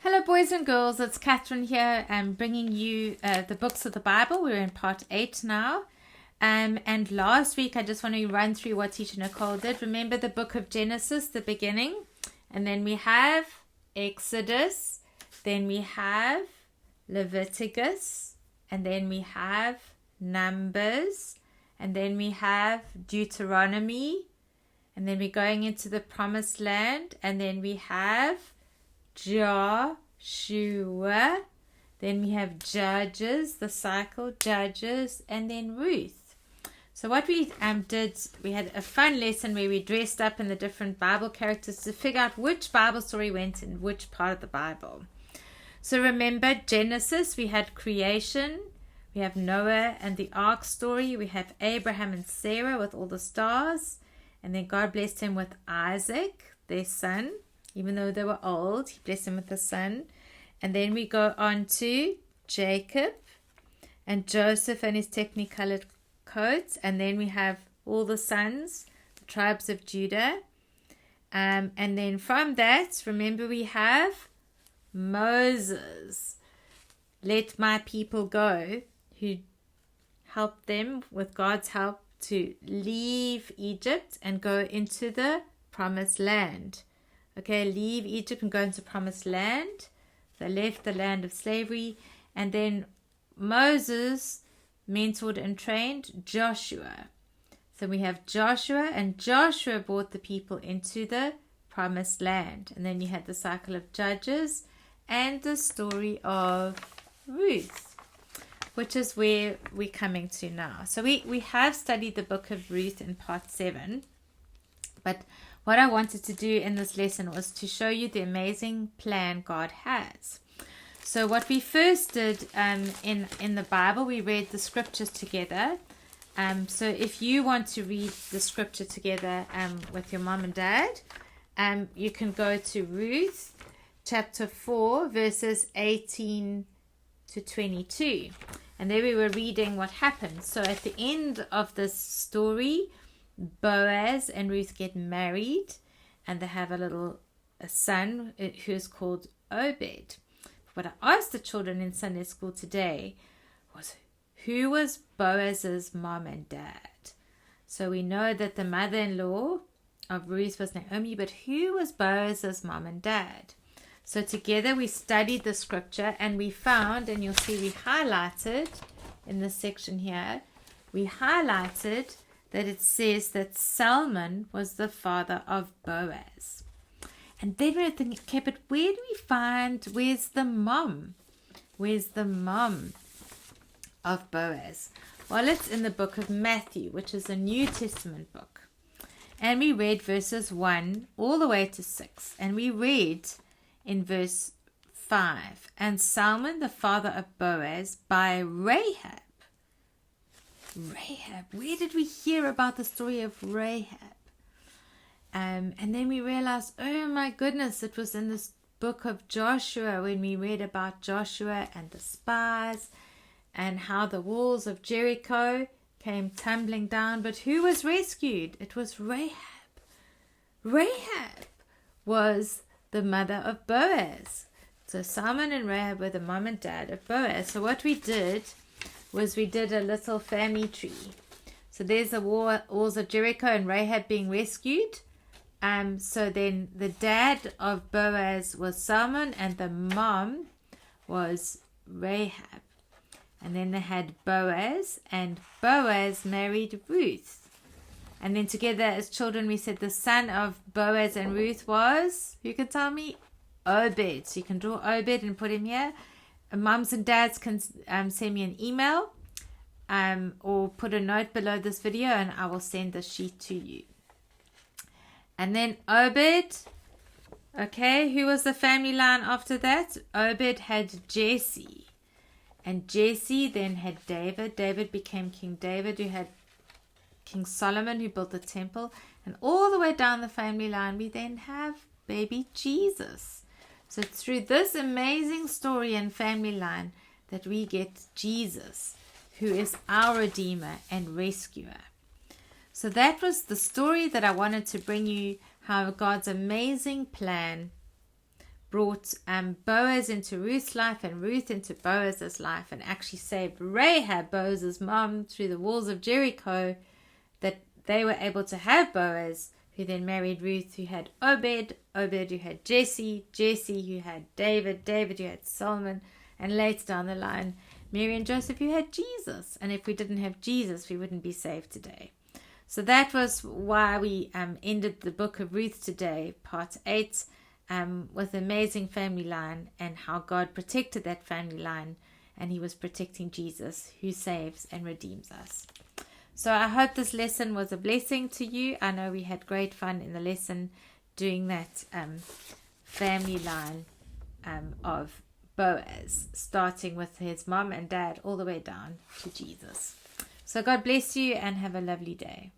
Hello boys and girls, it's Catherine here. I'm bringing you the books of the Bible. We're in part 8 now. And last week I just want to run through what teacher Nicole did. Remember the book of Genesis, the beginning. And then we have Exodus. Then we have Leviticus. And then we have Numbers. And then we have Deuteronomy. And then we're going into the Promised Land. And then we have Joshua. Then we have Judges, the cycle, Judges, and then Ruth. So what we did, we had a fun lesson where we dressed up in the different Bible characters to figure out which Bible story went in which part of the Bible. So remember Genesis, we had creation, we have Noah and the ark story, we have Abraham and Sarah with all the stars, and then God blessed him with Isaac, their son. Even though they were old, he blessed them with a son. And then we go on to Jacob and Joseph and his technicolored coats. And then we have all the sons, the tribes of Judah. And then from that, remember we have Moses. Let my people go, who helped them with God's help to leave Egypt and go into the Promised Land. Okay, leave Egypt and go into Promised Land. They left the land of slavery. And then Moses mentored and trained Joshua. So we have Joshua, and Joshua brought the people into the Promised Land. And then you had the cycle of Judges and the story of Ruth, which is where we're coming to now. So we have studied the book of Ruth in part 7. But what I wanted to do in this lesson was to show you the amazing plan God has. So what we first did in the Bible, we read the scriptures together. So if you want to read the scripture together with your mom and dad, you can go to Ruth chapter 4 verses 18 to 22. And there we were reading what happened. So at the end of this story, Boaz and Ruth get married, and they have a son who is called Obed. What I asked the children in Sunday school today was, who was Boaz's mom and dad? So we know that the mother-in-law of Ruth was Naomi, but who was Boaz's mom and dad? So together we studied the scripture, and we found, and you'll see we highlighted in this section here, we highlighted that it says that Salmon was the father of Boaz. And then we're thinking, okay, but where do we find, where's the mom? Where's the mom of Boaz? Well, it's in the book of Matthew, which is a New Testament book. And we read verses 1 all the way to 6. And we read in verse 5, and Salmon, the father of Boaz, by Rahab. Rahab. Where did we hear about the story of Rahab? And then we realized, oh my goodness, it was in this book of Joshua when we read about Joshua and the spies and how the walls of Jericho came tumbling down. But who was rescued? It was Rahab. Rahab was the mother of Boaz. So Salmon and Rahab were the mom and dad of Boaz. So what we did was we did a little family tree. So there's the walls of Jericho and Rahab being rescued. So then the dad of Boaz was Salmon and the mom was Rahab. And then they had Boaz, and Boaz married Ruth. And then together as children we said the son of Boaz and Ruth was, who can tell me? Obed. So you can draw Obed and put him here. Moms and dads can send me an email or put a note below this video, and I will send the sheet to you. And then Obed, okay, who was the family line after that? Obed had Jesse, and Jesse then had David. David became King David, who had King Solomon, who built the temple. And all the way down the family line we then have baby Jesus. So it's through this amazing story and family line that we get Jesus, who is our Redeemer and Rescuer. So that was the story that I wanted to bring you, how God's amazing plan brought Boaz into Ruth's life and Ruth into Boaz's life, and actually saved Rahab, Boaz's mom, through the walls of Jericho, that they were able to have Boaz, who then married Ruth, who had Obed, who had Jesse, who had David, who had Solomon, and later down the line, Mary and Joseph, who had Jesus. And if we didn't have Jesus, we wouldn't be saved today. So that was why we ended the Book of Ruth today, part 8, with an amazing family line and how God protected that family line, and he was protecting Jesus, who saves and redeems us. So I hope this lesson was a blessing to you. I know we had great fun in the lesson doing that family line of Boaz, starting with his mom and dad all the way down to Jesus. So God bless you and have a lovely day.